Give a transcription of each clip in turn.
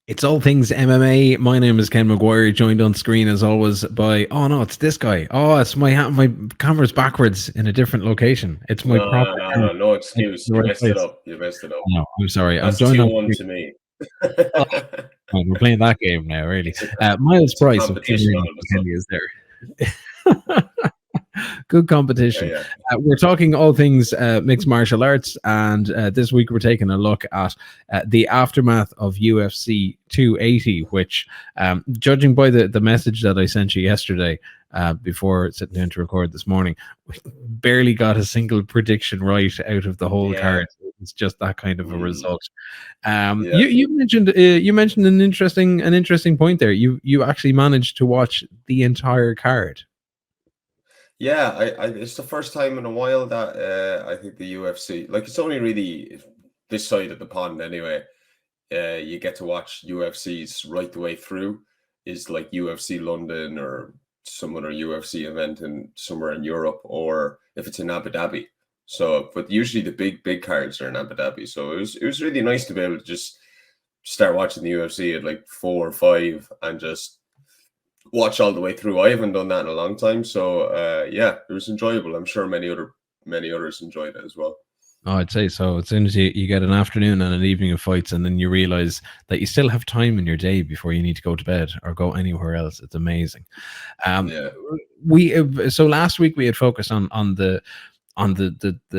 It's All Things MMA. My name is Ken McGuire, joined on screen as always by, oh no, it's this guy. Oh, it's my camera's backwards in a different location. It's my proper camera. No excuse. The You right messed it place. up. You messed it up. No, I'm sorry. I'm That's joined on 2-1 screen. to me. Oh, right, we're playing that game now, really. It's a, Myles it's a Price of competition all of a Kilkenny sudden. is there. Good competition. Yeah. We're talking all things mixed martial arts, and this week we're taking a look at the aftermath of UFC 280, which, judging by the message that I sent you yesterday before sitting down to record this morning, we barely got a single prediction right out of the whole Yeah. card. It's just that kind of a result. Yeah. You mentioned an interesting point there. You actually managed to watch the entire card. Yeah, it's the first time in a while that I think the UFC, like, it's only really this side of the pond anyway. You get to watch UFCs right the way through. Is like UFC London or some other UFC event in somewhere in Europe, or if it's in Abu Dhabi. So, but usually the big cards are in Abu Dhabi. So it was really nice to be able to just start watching the UFC at like 4 or 5 and just watch all the way through. I haven't done that in a long time, so yeah, it was enjoyable. I'm sure many others enjoyed it as well. Oh, I'd say so. As soon as you get an afternoon and an evening of fights, and then you realize that you still have time in your day before you need to go to bed or go anywhere else, it's amazing. Yeah. So last week we had focused on the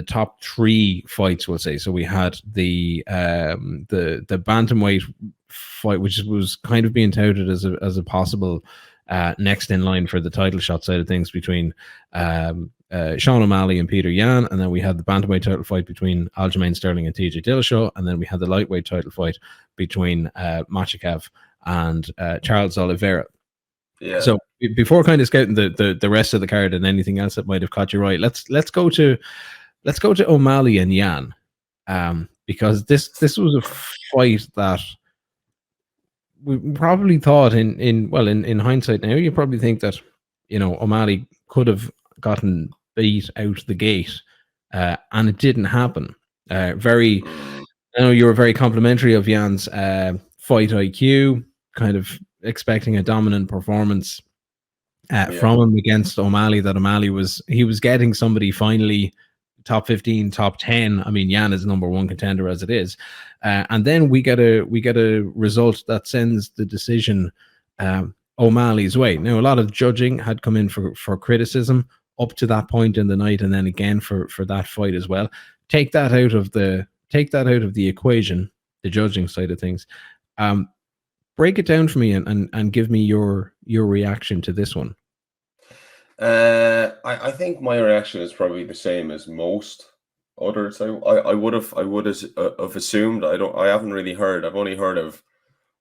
top 3 fights, we'll say. So we had the bantamweight fight, which was kind of being touted as a possible next in line for the title shot side of things between Sean O'Malley and Peter Yan, and then we had the bantamweight title fight between Aljamain Sterling and TJ Dillashaw, and then we had the lightweight title fight between Makhachev and Charles Oliveira. Yeah. So before kind of scouting the rest of the card and anything else that might have caught you right, let's go to O'Malley and Yan, because this was a fight that we probably thought in hindsight now, you probably think that, you know, O'Malley could have gotten beat out the gate, and it didn't happen. I know you were very complimentary of Yan's fight IQ, kind of expecting a dominant performance from him against O'Malley. That O'Malley was getting somebody finally top 15, top 10. I mean, Yan is number 1 contender as it is, and then we get a result that sends the decision O'Malley's way. Now, a lot of judging had come in for criticism up to that point in the night, and then again for that fight as well. Take that out of the equation, the judging side of things. Break it down for me and give me your reaction to this one. I think my reaction is probably the same as most others. I would have assumed. I haven't really heard. I've only heard of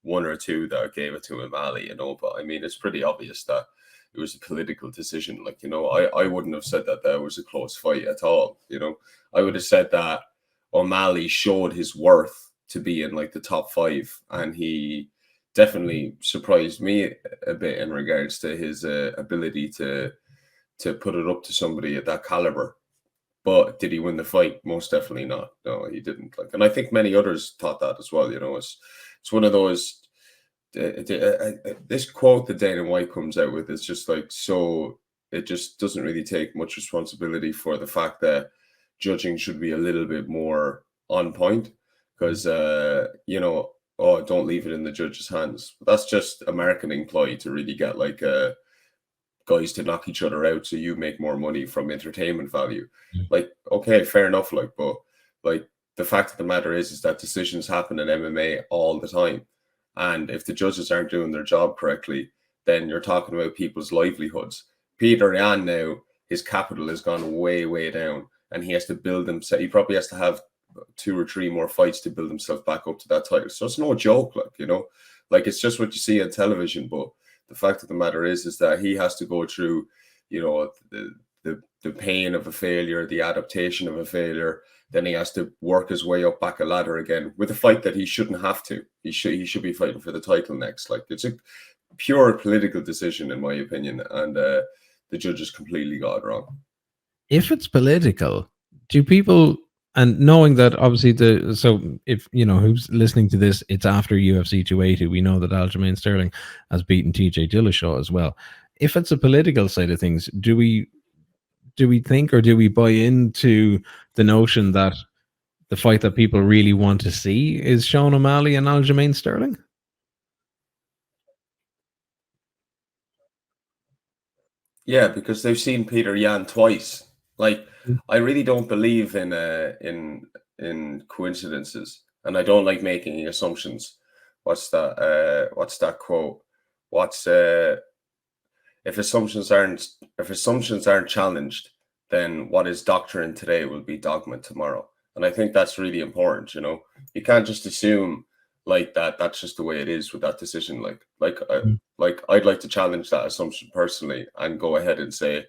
1 or 2 that gave it to O'Malley, you know. But I mean, it's pretty obvious that it was a political decision. Like, you know, I wouldn't have said that was a close fight at all. You know, I would have said that O'Malley showed his worth to be in like the top 5, and he definitely surprised me a bit in regards to his ability to put it up to somebody at that caliber. But did he win the fight? Most definitely not. No, he didn't. Like, and I think many others thought that as well. You know, it's one of those. This quote that Dana White comes out with is just like, so it just doesn't really take much responsibility for the fact that judging should be a little bit more on point, because you know, oh, don't leave it in the judge's hands. But that's just a marketing ploy to really get like guys to knock each other out, so you make more money from entertainment value. Like, okay, fair enough. Like, but like, the fact of the matter is that decisions happen in MMA all the time, and if the judges aren't doing their job correctly, then you're talking about people's livelihoods. Peter Yan now, his capital has gone way down, and he has to build himself. He probably has to have 2 or 3 more fights to build himself back up to that title. So it's no joke, like, you know, like, it's just what you see on television. But the fact of the matter is that he has to go through, you know, the pain of a failure, the adaptation of a failure. Then he has to work his way up back a ladder again with a fight that he shouldn't have to. He should be fighting for the title next. Like, it's a pure political decision, in my opinion, and the judges completely got it wrong. If it's political, do people And knowing that obviously so if you know who's listening to this, it's after UFC 280. We know that Aljamain Sterling has beaten TJ Dillashaw as well. If it's a political side of things, do we think, or do we buy into the notion that the fight that people really want to see is Sean O'Malley and Aljamain Sterling? Yeah, because they've seen Peter Yan twice. Like, I really don't believe in coincidences, and I don't like making assumptions. What's that? What's that quote? What's if assumptions aren't challenged, then what is doctrine today will be dogma tomorrow. And I think that's really important. You know, you can't just assume like that. That's just the way it is with that decision. Like I'd like to challenge that assumption personally and go ahead and say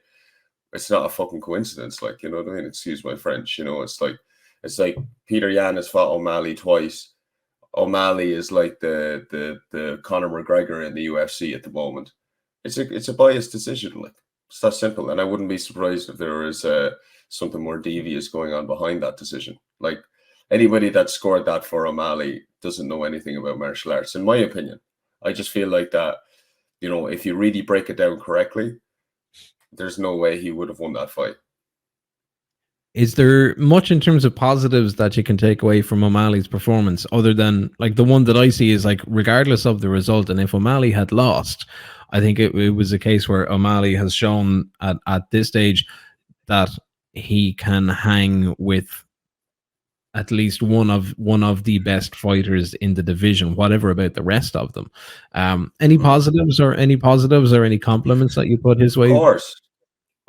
it's not a fucking coincidence. Like, you know what I mean? Excuse my French. You know, it's like Peter Yan has fought O'Malley twice. O'Malley is like the Conor McGregor in the UFC at the moment. It's a biased decision. Like, it's that simple. And I wouldn't be surprised if there was something more devious going on behind that decision. Like, anybody that scored that for O'Malley doesn't know anything about martial arts, in my opinion. I just feel like that, you know, if you really break it down correctly, there's no way he would have won that fight. Is there much in terms of positives that you can take away from O'Malley's performance, other than like the one that I see is like, regardless of the result, and if O'Malley had lost, I think it was a case where O'Malley has shown at this stage that he can hang with at least one of the best fighters in the division, whatever about the rest of them. Any positives or any compliments that you put his way?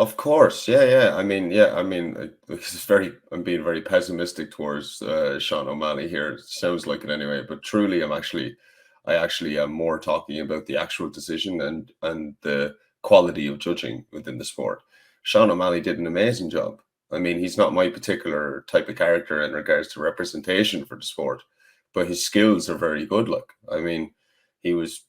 Of course. Yeah. I mean, I'm being very pessimistic towards Sean O'Malley here. It sounds like it anyway, but truly I actually am more talking about the actual decision and the quality of judging within the sport. Sean O'Malley did an amazing job. I mean, he's not my particular type of character in regards to representation for the sport, but his skills are very good. Like, I mean, his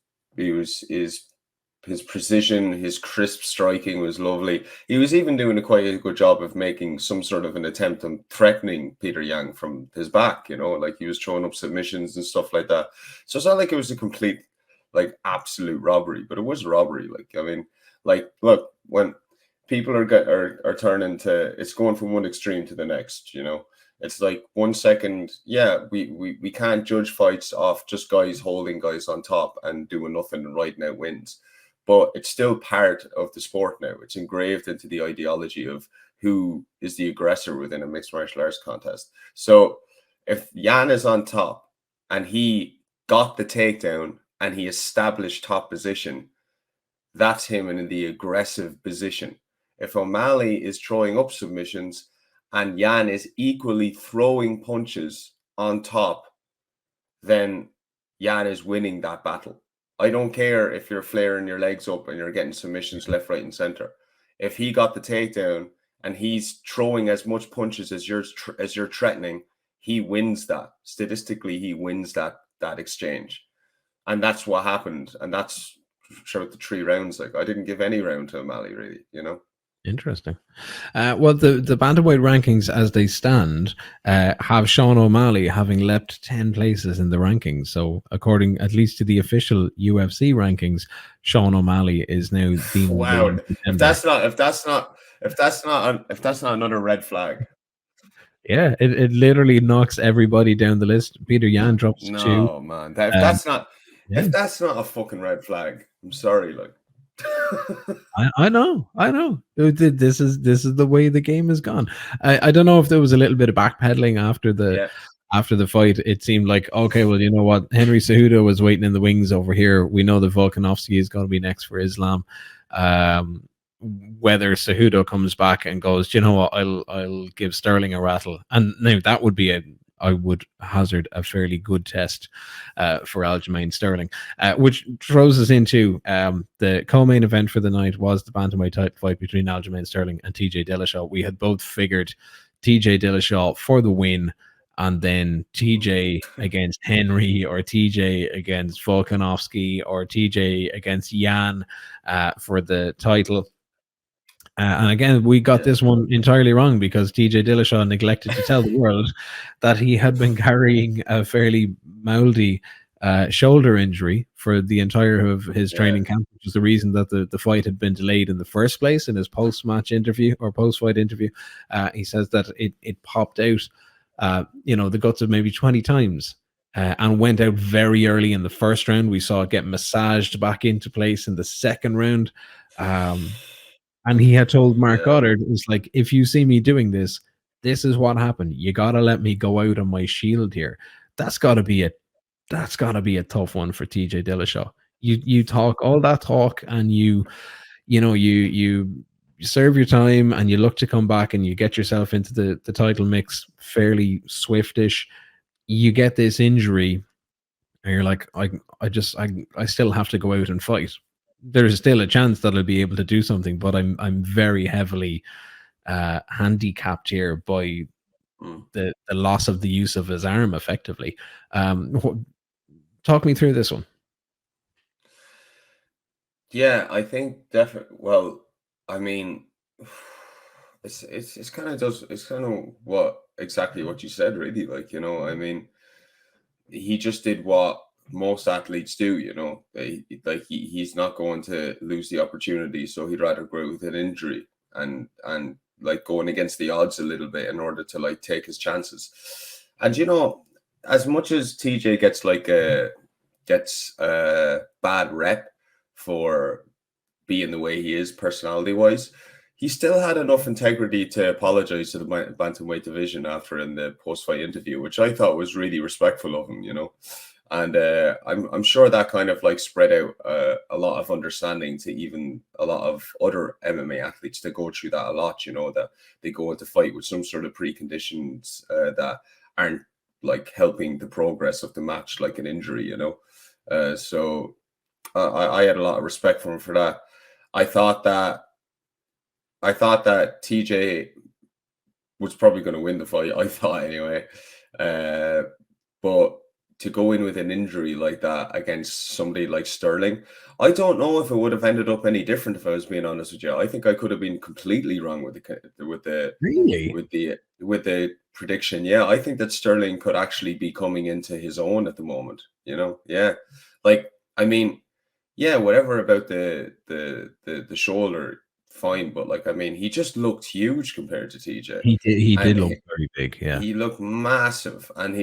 precision, his crisp striking was lovely. He was even doing quite a good job of making some sort of an attempt on threatening Peter Yan from his back, you know, like he was throwing up submissions and stuff like that. So it's not like it was a complete, like, absolute robbery, but it was a robbery. Like, I mean, like, look, when people are turning to, it's going from one extreme to the next, you know. It's like 1 second, yeah, we can't judge fights off just guys holding guys on top and doing nothing and riding out wins. But it's still part of the sport now. It's engraved into the ideology of who is the aggressor within a mixed martial arts contest. So if Yan is on top and he got the takedown and he established top position, that's him in the aggressive position. If O'Malley is throwing up submissions and Yan is equally throwing punches on top, then Yan is winning that battle. I don't care if you're flaring your legs up and you're getting submissions left, right, and center. If he got the takedown and he's throwing as much punches as you're threatening, he wins that. Statistically, he wins that exchange. And that's what happened. And that's throughout the 3 rounds. Like, I didn't give any round to O'Malley, really, you know. Interesting. Well, the bantamweight rankings as they stand have Sean O'Malley having leapt 10 places in the rankings. So, according at least to the official UFC rankings, Sean O'Malley is now the wow. If that's not another red flag. Yeah, it literally knocks everybody down the list. Peter Yan drops 2. No, man. If that's not a fucking red flag, I'm sorry. Like, I know. This is the way the game has gone. I don't know if there was a little bit of backpedaling after the fight. It seemed like, okay, well, you know what, Henry Cejudo was waiting in the wings over here. We know that Volkanovski is going to be next for Islam. Whether Cejudo comes back and goes, you know what, I'll give Sterling a rattle, and now that would be I would hazard a fairly good test for Aljamain Sterling, which throws us into the co-main event for the night was the bantamweight title fight between Aljamain Sterling and TJ Dillashaw. We had both figured TJ Dillashaw for the win, and then TJ against Henry, or TJ against Volkanovski, or TJ against Yan for the title. And again, we got this one entirely wrong because TJ Dillashaw neglected to tell the world that he had been carrying a fairly mouldy shoulder injury for the entire of his training camp, which was the reason that the fight had been delayed in the first place. In his post-match interview or post-fight interview, he says that it popped out, the guts of maybe 20 times. And went out very early in the first round. We saw it get massaged back into place in the second round. And he had told Mark Goddard, "It's like, if you see me doing this, this is what happened. You gotta let me go out on my shield here." That's gotta be a tough one for TJ Dillashaw. You talk all that talk, and you serve your time, and you look to come back, and you get yourself into the title mix fairly swiftish. You get this injury, and you're like, I still have to go out and fight. There's still a chance that I'll be able to do something, but I'm very heavily handicapped here by the loss of the use of his arm, effectively. Talk me through this one. Yeah, I think definitely. Well, I mean, it's kind of what exactly what you said, really. Like, I mean, he just did what most athletes do. He's not going to lose the opportunity, so he'd rather go out with an injury and like going against the odds a little bit in order to like take his chances. And as much as TJ gets a bad rep for being the way he is personality wise, he still had enough integrity to apologize to the bantamweight division after in the post-fight interview, which I thought was really respectful of him, and I'm sure that kind of like spread out a lot of understanding to even a lot of other MMA athletes that go through that a lot, that they go into fight with some sort of preconditions that aren't like helping the progress of the match, like an injury, so I had a lot of respect for him for that. I thought that TJ was probably going to win the fight. I thought anyway, but to go in with an injury like that against somebody like Sterling, I don't know if it would have ended up any different. If I was being honest with you, I think I could have been completely wrong with the prediction. Yeah, I think that Sterling could actually be coming into his own at the moment. Yeah, like I mean, yeah, whatever about the shoulder, fine, but like I mean, he just looked huge compared to TJ. He did look very big. Yeah, he looked massive, and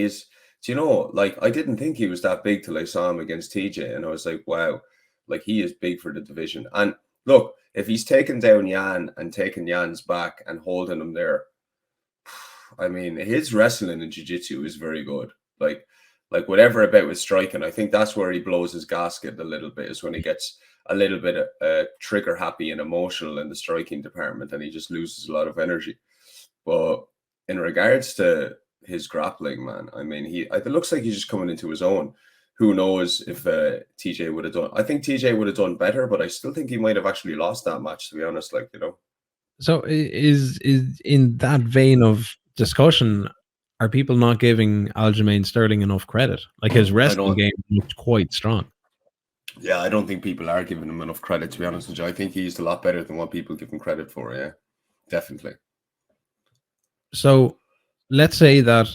like I didn't think he was that big till I saw him against TJ, and I was like, wow, like he is big for the division. And look, if he's taking down Yan and taking Yan's back and holding him there, I mean, his wrestling and jiu-jitsu is very good. Like whatever about his striking, I think that's where he blows his gasket a little bit, is when he gets a little bit trigger happy and emotional in the striking department, and he just loses a lot of energy. But in regards to his grappling, man, I mean, it looks like he's just coming into his own. Who knows if TJ would have done? I think TJ would have done better, but I still think he might have actually lost that match, to be honest. So is in that vein of discussion, are people not giving Aljamain Sterling enough credit? Like, his wrestling game looked quite strong. Yeah, I don't think people are giving him enough credit, to be honest with you. I think he's a lot better than what people give him credit for. Yeah, definitely. So let's say that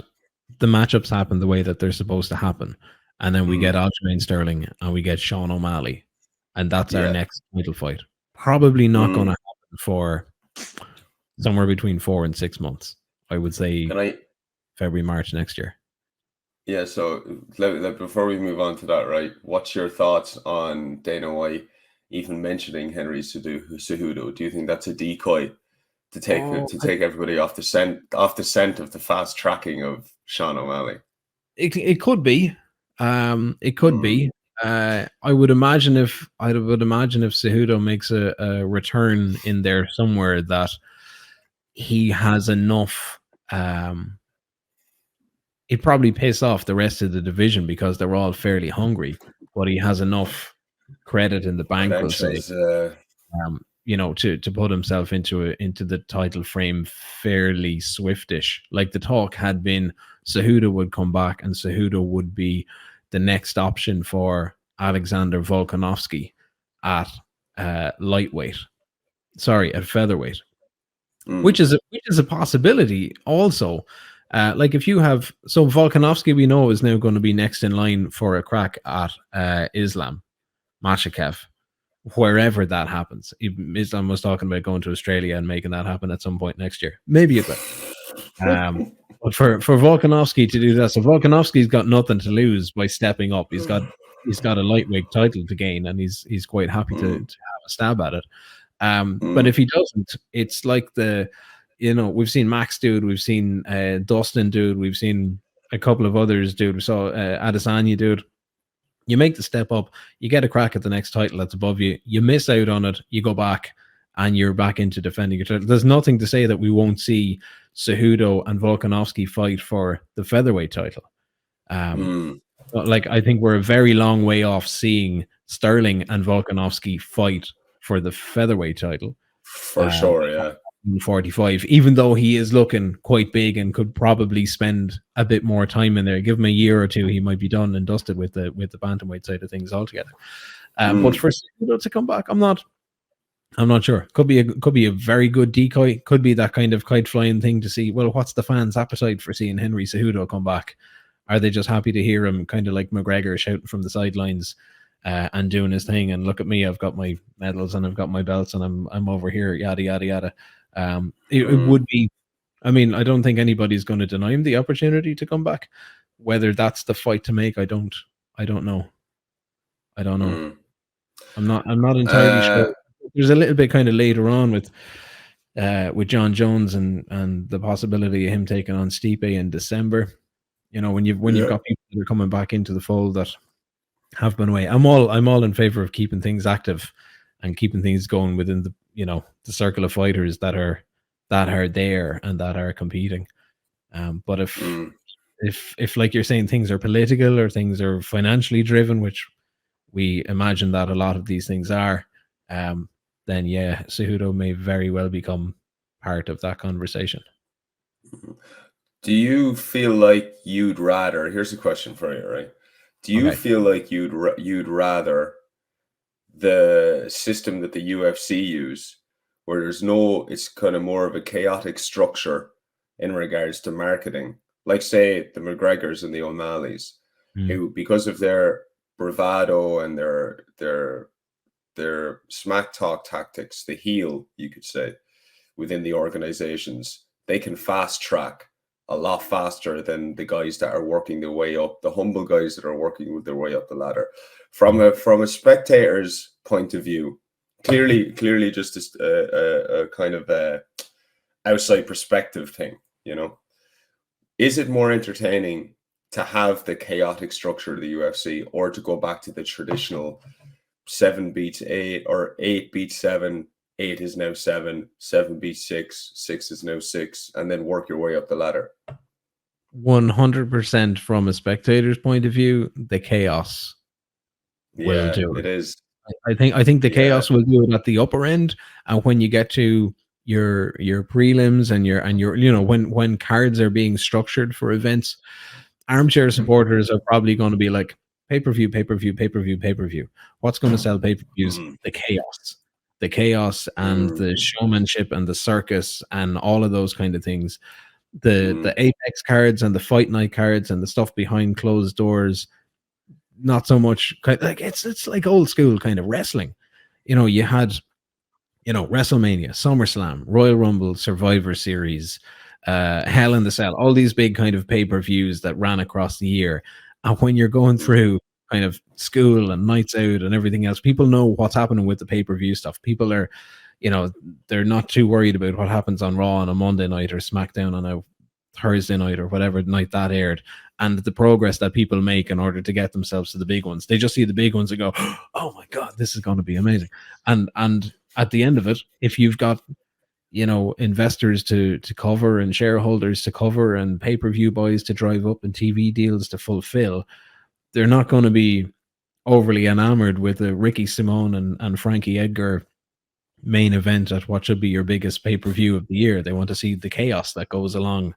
the matchups happen the way that they're supposed to happen, and then we get Aljamain Sterling and we get Sean O'Malley, and that's our next title fight. Probably not going to happen for somewhere between 4 and 6 months. I would say February, March next year. Yeah, so before we move on to that, right, what's your thoughts on Dana White even mentioning Henry Cejudo? Do you think that's a decoy to take everybody off the scent of the fast tracking of Sean O'Malley? It could be. It could be. I would imagine if Cejudo makes a return in there somewhere, that he has enough. It'd probably piss off the rest of the division because they're all fairly hungry, but he has enough credit in the bank, we'll say, to put himself into the title frame fairly swiftish. Like, the talk had been Cejudo would come back and Cejudo would be the next option for Alexander Volkanovski at lightweight. Sorry, at featherweight, which is a possibility also. Like if you have, so Volkanovski, we know, is now going to be next in line for a crack at Islam Makhachev, wherever that happens. Islam was talking about going to Australia and making that happen at some point next year. Maybe it will. But for Volkanovski to do that, so Volkanovski's got nothing to lose by stepping up. He's got a lightweight title to gain, and he's quite happy to have a stab at it. But if he doesn't, it's like we've seen Max dude, we've seen Dustin dude, we've seen a couple of others dude. We saw Adesanya dude. You make the step up, you get a crack at the next title that's above you. You miss out on it, you go back, and you're back into defending your title. There's nothing to say that we won't see Cejudo and Volkanovski fight for the featherweight title. Like, I think we're a very long way off seeing Sterling and Volkanovski fight for the featherweight title. For sure, yeah. 45, even though he is looking quite big and could probably spend a bit more time in there. Give him a year or two, he might be done and dusted with the bantamweight side of things altogether. But for Cejudo to come back, I'm not sure. Could be a very good decoy. Could be that kind of kite flying thing to see, well, what's the fans' appetite for seeing Henry Cejudo come back? Are they just happy to hear him kind of like McGregor shouting from the sidelines and doing his thing? And look at me, I've got my medals and I've got my belts and I'm over here, yada yada yada. It would be, I mean, I don't think anybody's going to deny him the opportunity to come back. Whether that's the fight to make, I don't know. I'm not entirely sure. There's a little bit kind of later on with John Jones and the possibility of him taking on Stipe in December. When you've got people that are coming back into the fold that have been away. I'm all in favor of keeping things active and keeping things going within the the circle of fighters that are there and that are competing. But if like you're saying, things are political or things are financially driven, which we imagine that a lot of these things are, then yeah, Cejudo may very well become part of that conversation. Do you feel like you'd rather? Here's a question for you, right? Do you feel like you'd rather the system that the UFC use, where it's kind of more of a chaotic structure in regards to marketing, like say the McGregors and the O'Malley's, who, because of their bravado and their smack talk tactics, the heel, you could say, within the organizations, they can fast track a lot faster than the guys that are working their way up, the humble guys that are working with their way up the ladder. From a spectator's point of view, clearly just a kind of a outside perspective thing, is it more entertaining to have the chaotic structure of the UFC, or to go back to the traditional 7 beats 8 or 8 beats 7, 8 is now 7, 7 beats 6, 6 is now 6, and then work your way up the ladder? 100% from a spectator's point of view, the chaos will do it. It is. I think the chaos will do it at the upper end, and when you get to your prelims and your when cards are being structured for events, armchair supporters are probably going to be like, pay-per-view. What's going to sell pay-per-views? The chaos and the showmanship and the circus and all of those kind of things. The Apex cards and the Fight Night cards and the stuff behind closed doors, not so much like it's like old school kind of wrestling. You had WrestleMania, SummerSlam, Royal Rumble, Survivor Series, Hell in the Cell, all these big kind of pay-per-views that ran across the year. And when you're going through kind of school and nights out and everything else, people know what's happening with the pay-per-view stuff. People are, they're not too worried about what happens on Raw on a Monday night or SmackDown on a Thursday night or whatever night that aired, and the progress that people make in order to get themselves to the big ones. They just see the big ones and go, oh my God, this is going to be amazing. And at the end of it, if you've got, investors to cover and shareholders to cover and pay-per-view boys to drive up and TV deals to fulfill, they're not going to be overly enamored with the Ricky Simone and Frankie Edgar main event at what should be your biggest pay-per-view of the year. They want to see the chaos that goes along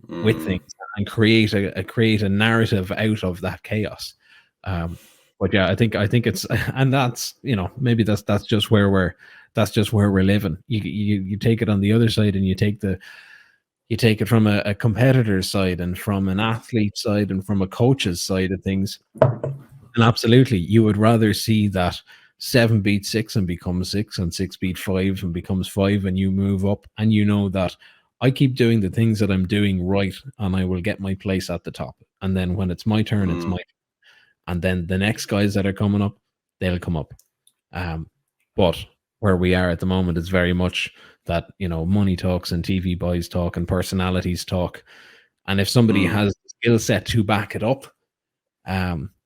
with things and create a narrative out of that chaos. But yeah, I think it's, and that's, maybe that's just where we're that's just where we're living. You take it on the other side, and you take it from a competitor's side, and from an athlete side, and from a coach's side of things. And absolutely, you would rather see that 7 beats 6 and becomes 6, and 6 beat 5 and becomes 5, and you move up, and you know that I keep doing the things that I'm doing right, and I will get my place at the top. And then when it's my turn, it's my turn. And then the next guys that are coming up, they'll come up. But where we are at the moment is very much that, money talks and TV buys talk and personalities talk. And if somebody has the skill set to back it up,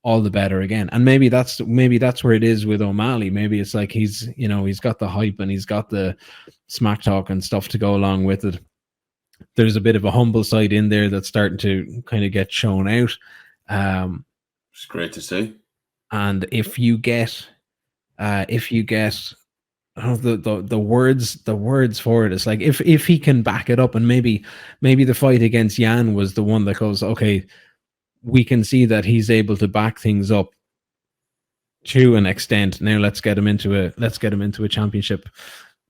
all the better again. And maybe that's where it is with O'Malley. Maybe it's like he's got the hype and he's got the smack talk and stuff to go along with it. There's a bit of a humble side in there that's starting to kind of get shown out. It's great to see. And if you get the words for it, it's like if he can back it up, and maybe the fight against Jan was the one that goes, okay, we can see that he's able to back things up to an extent. Now let's get him into a championship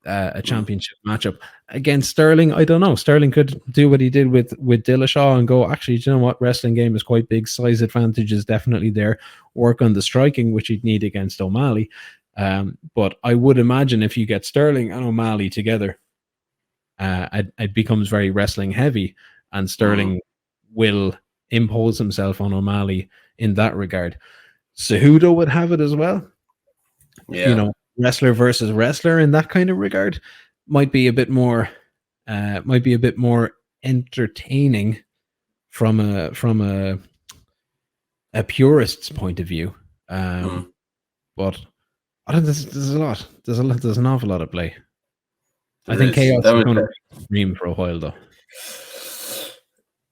matchup against Sterling. I don't know. Sterling could do what he did with Dillashaw and go, actually, do you know what? Wrestling game is quite big. Size advantage is definitely there. Work on the striking, which he'd need against O'Malley. But I would imagine if you get Sterling and O'Malley together, it becomes very wrestling heavy, and Sterling will impose himself on O'Malley in that regard. Cejudo would have it as well. Yeah. Wrestler versus wrestler in that kind of regard might be a bit more entertaining from a purist's point of view. But I don't. There's a lot. There's an awful lot of play. I think chaos is going to dream for a while, though.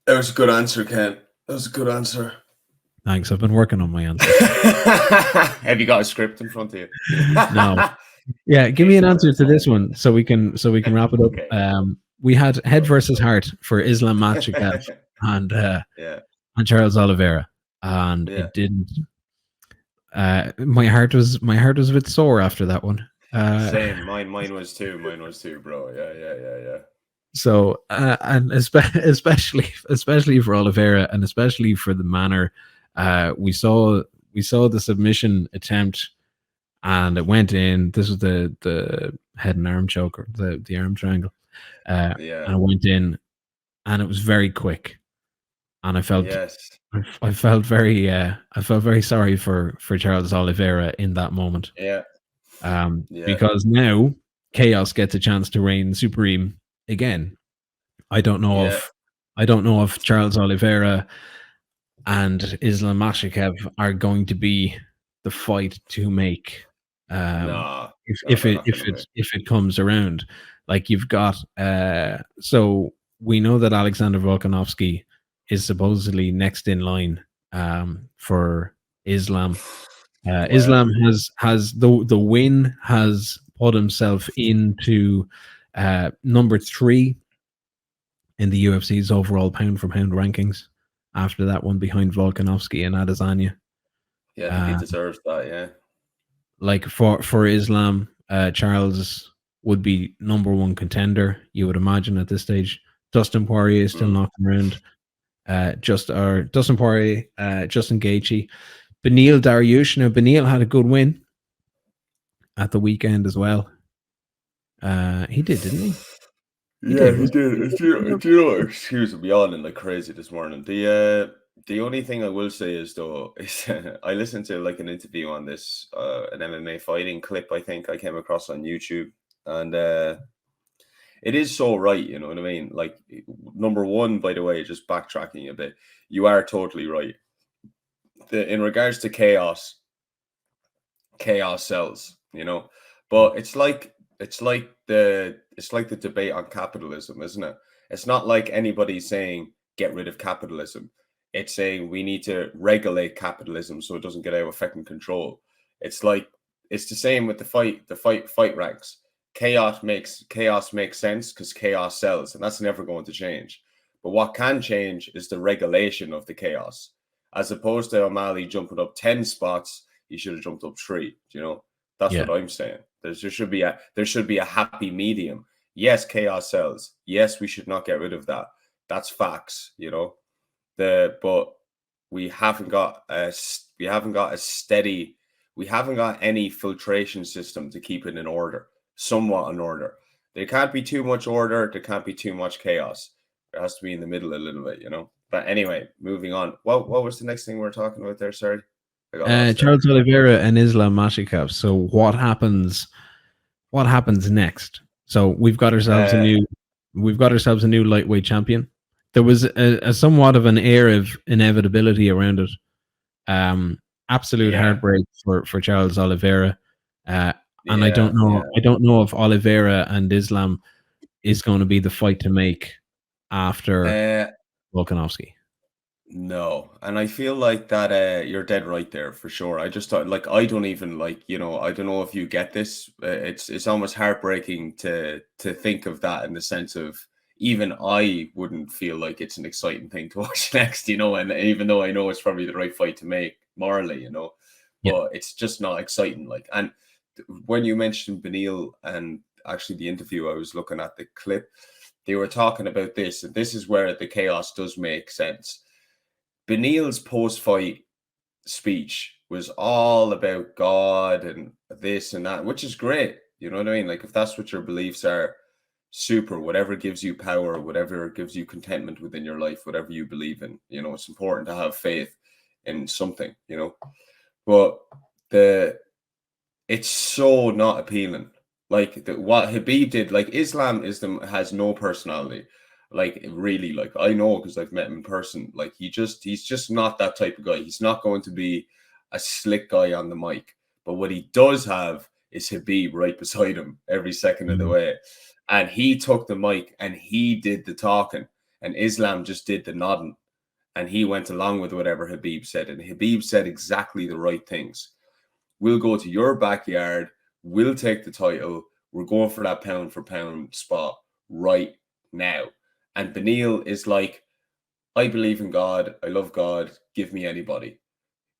That was a good answer, Ken. That was a good answer. Thanks. I've been working on my answer. Have you got a script in front of you? No. Yeah, give me an answer to this one so we can wrap it up. Okay. We had head versus heart for Islam Makhachev and Charles Oliveira, and it didn't. My heart was a bit sore after that one. Same. Mine was too, bro. Yeah. So, and especially for Oliveira, and especially for the manner, we saw the submission attempt, and it went in. This was the head and arm choke, or the arm triangle, and it went in, and it was very quick, and I felt I felt very sorry for Charles Oliveira in that moment. Because now Chaos gets a chance to reign supreme again. I don't know if Charles Oliveira and Islam Makhachev are going to be the fight to make. If it comes around, like you've got, so we know that Alexander Volkanovski is supposedly next in line for Islam. Islam has the win has put himself into number 3 in the UFC's overall pound for pound rankings. After that one, behind Volkanovski and Adesanya. Yeah, I think he deserves that. Yeah, like for Islam, Charles would be number 1 contender, you would imagine at this stage. Dustin Poirier is still knocking around. Dustin Poirier, Justin Gaethje, Beneil Dariush. Now Beneil had a good win at the weekend as well. He did, didn't he? He did. Do you know, excuse me, yawning like crazy this morning. The only thing I will say is, though, is I listened to like an interview on this, an MMA fighting clip, I think I came across on YouTube, and it is so right, you know what I mean? Like, number 1, by the way, just backtracking a bit, you are totally right. In regards to chaos sells, you know, but it's like the debate on capitalism, isn't it? It's not like anybody's saying get rid of capitalism. It's saying we need to regulate capitalism so it doesn't get out of fucking control. It's like it's the same with the fight ranks. Chaos makes sense because chaos sells, and that's never going to change. But what can change is the regulation of the chaos. As opposed to O'Malley jumping up 10 spots, he should have jumped up 3. You know, that's what I'm saying. There should be a happy medium. Yes, chaos sells. Yes, we should not get rid of that. That's facts, you know. But we haven't got a steady. We haven't got any filtration system to keep it in order, somewhat in order. There can't be too much order. There can't be too much chaos. There has to be in the middle a little bit, you know. But anyway, moving on. What was the next thing we were talking about there? Sorry, I got lost there. Charles Oliveira and Islam Makhachev. So what happens? What happens next? So we've got ourselves a new lightweight champion. There was a somewhat of an air of inevitability around it. Absolute heartbreak for Charles Oliveira. And I don't know. I don't know if Oliveira and Islam is going to be the fight to make after Volkanovski. No, and I feel like that you're dead right there for sure. I just thought, like, I don't even like, you know, I don't know if you get this. It's almost heartbreaking to think of that in the sense of even I wouldn't feel like it's an exciting thing to watch next, you know, and even though I know it's probably the right fight to make morally, you know, but it's just not exciting. Like, and when you mentioned Beneil and actually the interview, I was looking at the clip, they were talking about this, and this is where the chaos does make sense. Beneil's post-fight speech was all about God and this and that, which is great. You know what I mean? Like, if that's what your beliefs are, super. Whatever gives you power, whatever gives you contentment within your life, whatever you believe in, you know, it's important to have faith in something, you know. But it's so not appealing. Like what Khabib did, like Islam has no personality. Like, really, like, I know because I've met him in person. Like, he's just not that type of guy. He's not going to be a slick guy on the mic. But what he does have is Khabib right beside him every second of the way. And he took the mic and he did the talking. And Islam just did the nodding. And he went along with whatever Khabib said. And Khabib said exactly the right things. We'll go to your backyard. We'll take the title. We're going for that pound for pound spot right now. And Beneil is like, I believe in God. I love God. Give me anybody.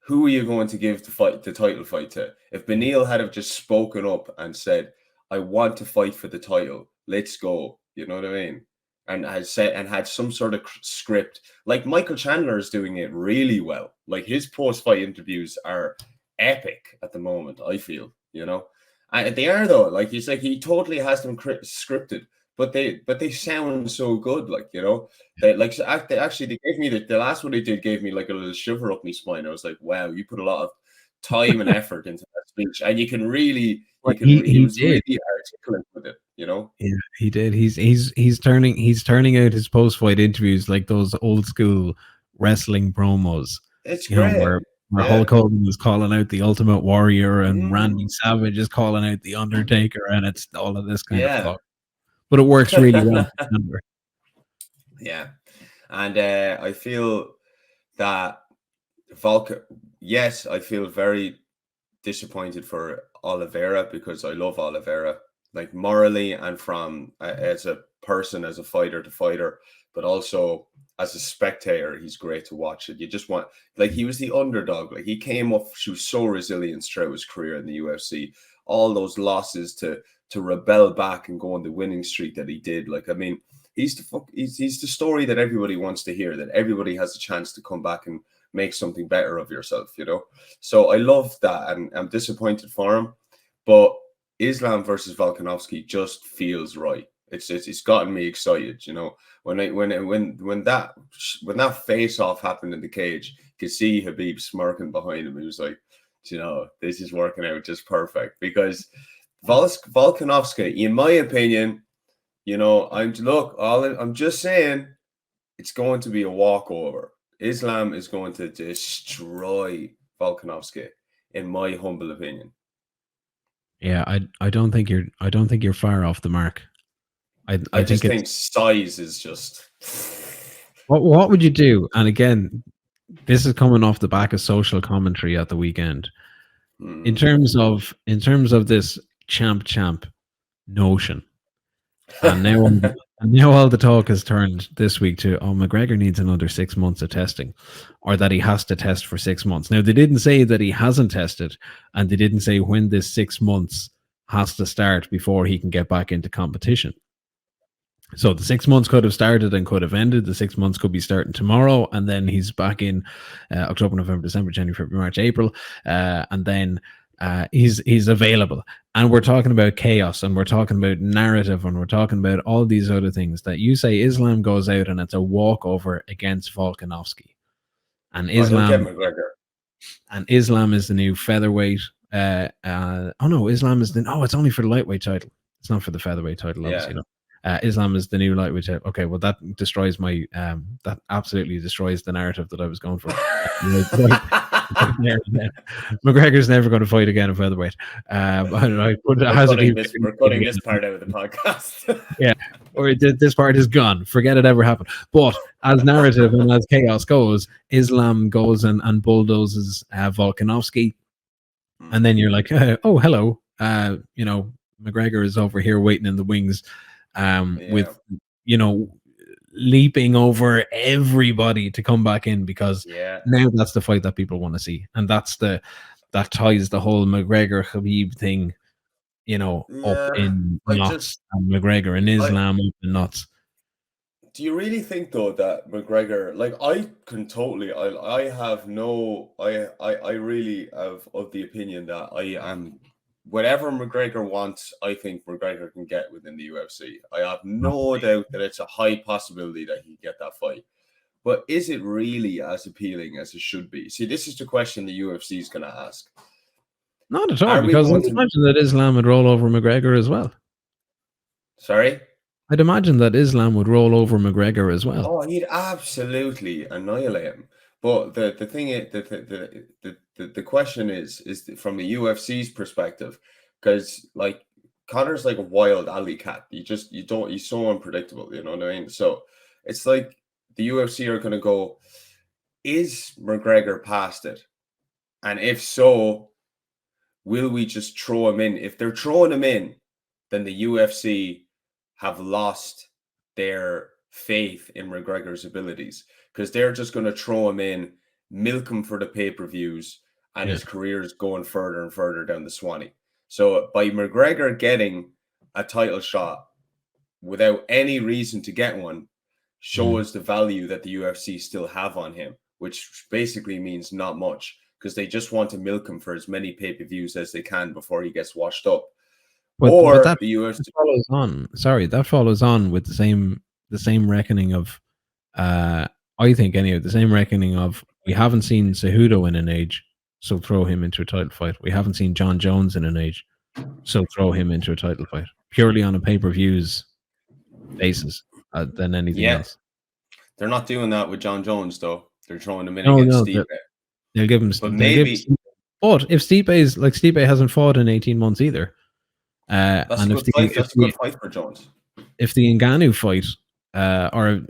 Who are you going to give the title fight to? If Beneil had have just spoken up and said, I want to fight for the title. Let's go. You know what I mean? And had some sort of script. Like Michael Chandler is doing it really well. Like his post-fight interviews are epic at the moment, I feel, you know. And they are though. Like he's like, he totally has them scripted. But they sound so good, like, you know. They gave me the last one they did gave me like a little shiver up my spine. I was like, wow, you put a lot of time and effort into that speech, and you can really, he was really articulate with it, you know. Yeah, he did. He's turning out his post fight interviews like those old school wrestling promos. It's great. Where Hulk Hogan was calling out the Ultimate Warrior and Randy Savage is calling out the Undertaker, and it's all of this kind of stuff. But it works really well. Yeah. And I feel that yes, I feel very disappointed for Oliveira because I love Oliveira, like morally and from as a person, as a fighter to fighter, but also as a spectator, he's great to watch it. You just want, like, he was the underdog. Like, he came up, she was so resilient throughout his career in the UFC. All those losses to rebel back and go on the winning streak that he did. Like, I mean, he's the story that everybody wants to hear, that everybody has a chance to come back and make something better of yourself, you know? So I love that, and I'm disappointed for him. But Islam versus Volkanovski just feels right. It's gotten me excited, you know. When that face off happened in the cage, you could see Khabib smirking behind him. He was like, you know, this is working out just perfect, because Volkanovski, in my opinion, you know, I'm just saying, it's going to be a walkover. Islam is going to destroy Volkanovski, in my humble opinion. Yeah, I don't think you're far off the mark. I just think size is just. What would you do? And again, this is coming off the back of social commentary at the weekend. In terms of this champ notion, and now all the talk has turned this week to, oh, McGregor needs another 6 months of testing, or that he has to test for 6 months. Now, they didn't say that he hasn't tested, and they didn't say when this 6 months has to start before he can get back into competition. So the 6 months could have started and could have ended. The 6 months could be starting tomorrow, and then he's back in October, November, December, January, February, March, April, and then he's available. And we're talking about chaos, and we're talking about narrative, and we're talking about all these other things that you say Islam goes out and it's a walkover against Volkanovski, and He'll get Islam McGregor. And Islam is the new featherweight. Oh no, Islam is it's only for the lightweight title. It's not for the featherweight title, obviously. Yeah. No. Islam is the new lightweight title. Okay, well that destroys my that absolutely destroys the narrative that I was going for. McGregor's never going to fight again at featherweight. We're cutting this part out of the podcast. Yeah, or this part is gone. Forget it ever happened. But as narrative and as chaos goes, Islam goes and bulldozes Volkanovski, and then you're like, oh, hello. McGregor is over here waiting in the wings, with leaping over everybody to come back in, because now that's the fight that people want to see, and that ties the whole McGregor Khabib thing, up in knots, and McGregor and Islam up in knots. Do you really think though that McGregor, like, I really have of the opinion that I am, whatever McGregor wants, I think McGregor can get within the UFC. I have no doubt that it's a high possibility that he can get that fight. But is it really as appealing as it should be? See, this is the question the UFC is going to ask. Not at all, because I'd imagine that Islam would roll over McGregor as well. Sorry? I'd imagine that Islam would roll over McGregor as well. Oh, he'd absolutely annihilate him. But the thing is, the question is from the UFC's perspective, because like Connor's like a wild alley cat. He's so unpredictable, you know what I mean? So it's like the UFC are going to go, is McGregor past it? And if so, will we just throw him in? If they're throwing him in, then the UFC have lost their faith in McGregor's abilities, because they're just going to throw him in, milk him for the pay-per-views, and his career is going further and further down the Swanee. So by McGregor getting a title shot without any reason to get one shows the value that the UFC still have on him, which basically means not much, because they just want to milk him for as many pay-per-views as they can before he gets washed up. But that, the UFC follows on. Sorry, that follows on with the same reckoning of, I think anyway, the same reckoning of, we haven't seen Cejudo in an age, so throw him into a title fight. We haven't seen John Jones in an age, so throw him into a title fight, purely on a pay-per-views basis than anything else. They're not doing that with John Jones, though. They're throwing him in against Stipe. They'll give him, but maybe. But if Stipe hasn't fought in 18 months either. That's a good fight for Jones. If the Ngannou fight, or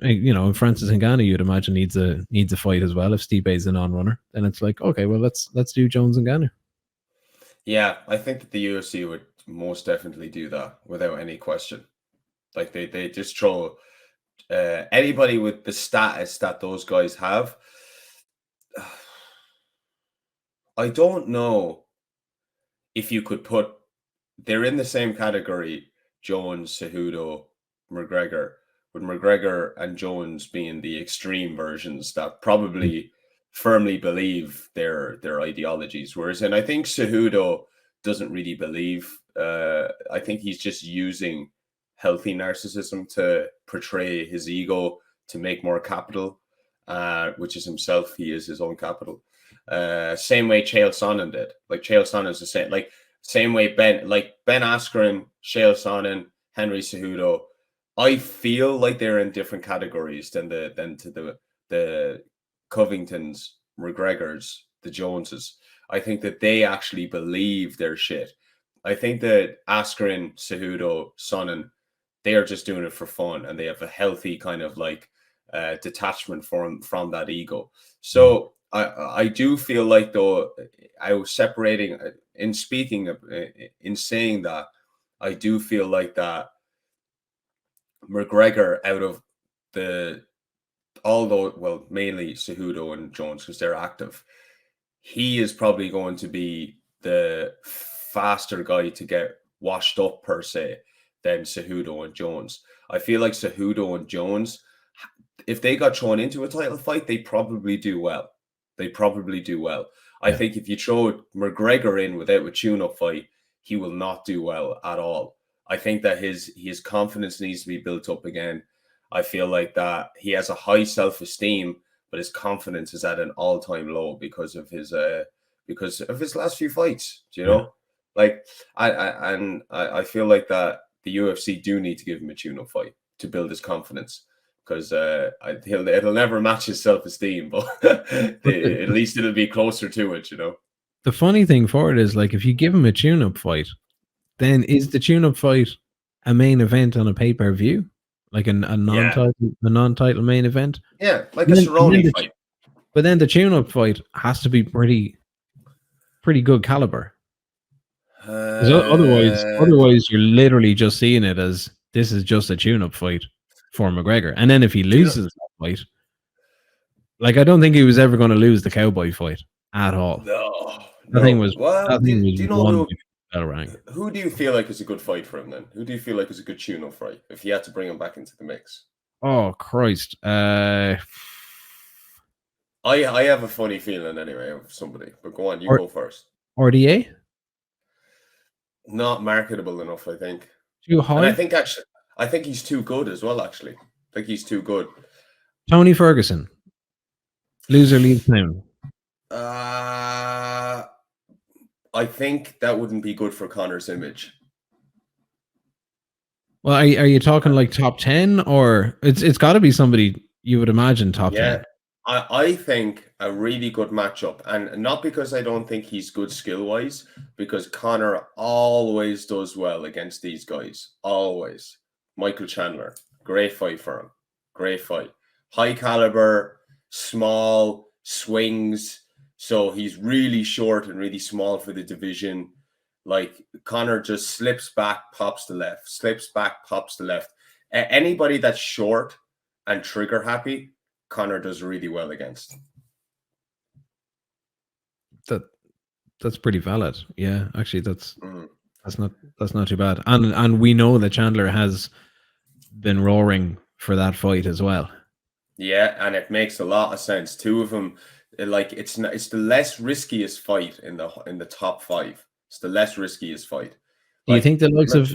Francis Ngannou, you'd imagine needs a fight as well. If Stipe is a non-runner, then it's like, okay, well let's do Jones and Ngannou. Yeah, I think that the UFC would most definitely do that without any question. Like they just throw anybody with the status that those guys have. I don't know if you could put. They're in the same category, Jones, Cejudo, McGregor, with McGregor and Jones being the extreme versions that probably firmly believe their ideologies. Whereas, and I think Cejudo doesn't really believe. I think he's just using healthy narcissism to portray his ego to make more capital, which is himself. He is his own capital. Same way Chael Sonnen did. Like Chael Sonnen's the same. Like same way Ben Askren, Chael Sonnen, Henry Cejudo. I feel like they're in different categories than the Covingtons, McGregors, the Joneses. I think that they actually believe their shit. I think that Askren, Cejudo, Sonnen, they are just doing it for fun, and they have a healthy kind of like detachment from that ego. So I do feel like, though, I was separating in speaking of, in saying that, I do feel like that McGregor, out of mainly Cejudo and Jones, because they're active, he is probably going to be the faster guy to get washed up per se than Cejudo and Jones. I feel like Cejudo and Jones, if they got thrown into a title fight, they probably do well. I think if you throw McGregor in without a tune-up fight, he will not do well at all. I think that his confidence needs to be built up again. I feel like that he has a high self-esteem, but his confidence is at an all-time low because of his last few fights. Do you know? Like I feel like that the UFC do need to give him a tune-up fight to build his confidence, because it'll never match his self-esteem, but at least it'll be closer to it. You know. The funny thing for it is, like, if you give him a tune-up fight, then is the tune-up fight a main event on a pay-per-view, like a non-title main event? Yeah, like a Cerrone fight. But then the tune-up fight has to be pretty good caliber. Otherwise, you're literally just seeing it as this is just a tune-up fight for McGregor. And then if he loses that fight, like, I don't think he was ever going to lose the Cowboy fight at all. No. The thing was, do you know who do you feel like is a good fight for him then? Who do you feel like is a good tune-up fight if you had to bring him back into the mix? Oh, Christ. I have a funny feeling anyway of somebody, but go on, you go first. RDA? Not marketable enough, I think. Too high? And I think he's too good as well, actually. I think he's too good. Tony Ferguson. Loser leaves town. I think that wouldn't be good for Conor's image. Well, are you talking like top 10, or it's got to be somebody you would imagine top 10? I think a really good matchup, and not because I don't think he's good skill-wise, because Conor always does well against these guys. Always. Michael Chandler. Great fight for him. Great fight. High caliber, small, swings. So he's really short and really small for the division. Like, Conor just slips back, pops the left. Slips back, pops the left. Anybody that's short and trigger happy, Conor does really well against. That's pretty valid. Yeah, actually, that's not too bad. And we know that Chandler has been roaring for that fight as well. Yeah, and it makes a lot of sense. Two of them, like, it's the less riskiest fight in the top 5. It's the less riskiest fight. Do you think the looks of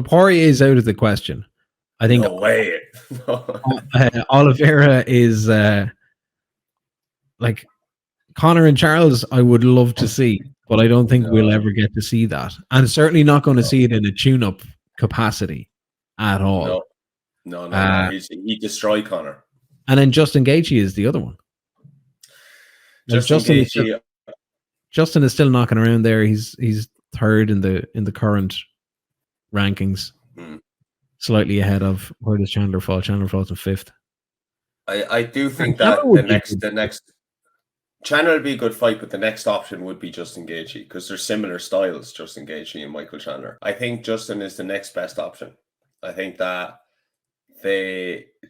Poirier is out of the question? I think no way. Oliveira is like Conor and Charles. I would love to see, but I don't think we'll ever get to see that, and certainly not going to see it in a tune-up capacity at all. No. He destroyed Conor. And then Justin Gaethje is the other one. Justin is still knocking around there. He's third in the current rankings. Slightly ahead of where does Chandler fall? Chandler falls in 5th. I do think that the next Chandler would be a good fight, but the next option would be Justin Gaethje, because they're similar styles, Justin Gaethje and Michael Chandler. I think Justin is the next best option. I think that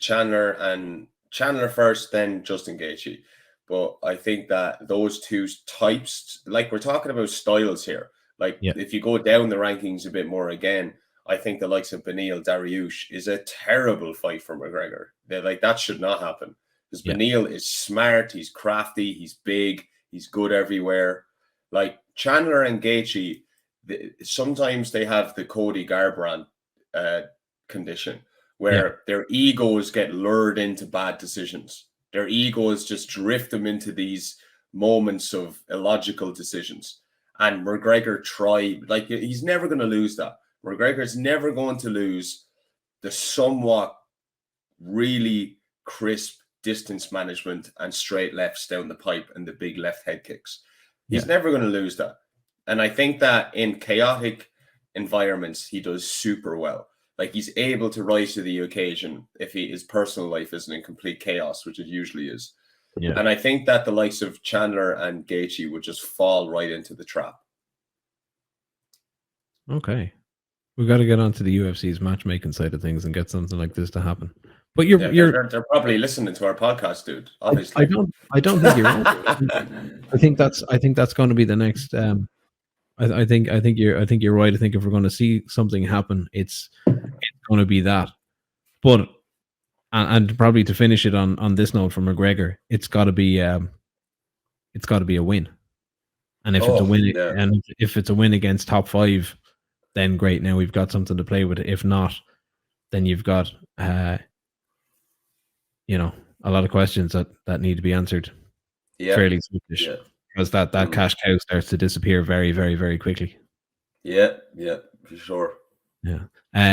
Chandler first, then Justin Gaethje. But I think that those two types, like, we're talking about styles here. Like, if you go down the rankings a bit more again, I think the likes of Beneil Dariush is a terrible fight for McGregor. That should not happen. Because Beneil is smart, he's crafty, he's big, he's good everywhere. Like, Chandler and Gaethje, sometimes they have the Cody Garbrandt condition, where their egos get lured into bad decisions. Their egos just drift them into these moments of illogical decisions. And McGregor he's never going to lose that. McGregor's never going to lose the somewhat really crisp distance management and straight lefts down the pipe and the big left head kicks. He's never going to lose that. And I think that in chaotic environments, he does super well. Like, he's able to rise to the occasion if his personal life isn't in complete chaos, which it usually is. Yeah. And I think that the likes of Chandler and Gaethje would just fall right into the trap. Okay. We've got to get onto the UFC's matchmaking side of things and get something like this to happen. But they're probably listening to our podcast, dude. Obviously, I don't think you're wrong. I think that's going to be the next I think you're right. I think if we're going to see something happen, it's going to be that. But and probably to finish it on this note from McGregor, it's got to be a win. And if it's a win, and if it's a win against top 5, then great. Now we've got something to play with. If not, then you've got a lot of questions that need to be answered fairly soonish, because that cash cow starts to disappear very, very, very quickly. Yeah, for sure. Yeah.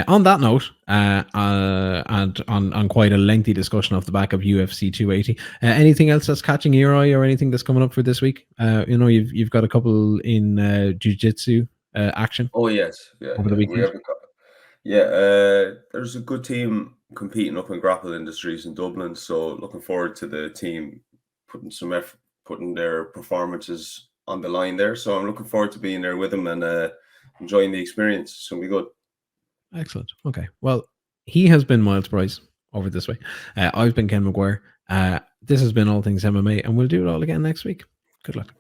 On that note, and on quite a lengthy discussion off the back of UFC 280, anything else that's catching your eye, or anything that's coming up for this week? You've got a couple in jiu-jitsu action. Oh yes, over the weekend. We have there's a good team competing up in Grapple Industries in Dublin, so looking forward to the team putting some effort, putting their performances on the line there. So I'm looking forward to being there with them and enjoying the experience. It's gonna be good. Excellent. Okay. Well, he has been Myles Bryce over this way. I've been Ken McGuire. This has been All Things MMA, and we'll do it all again next week. Good luck.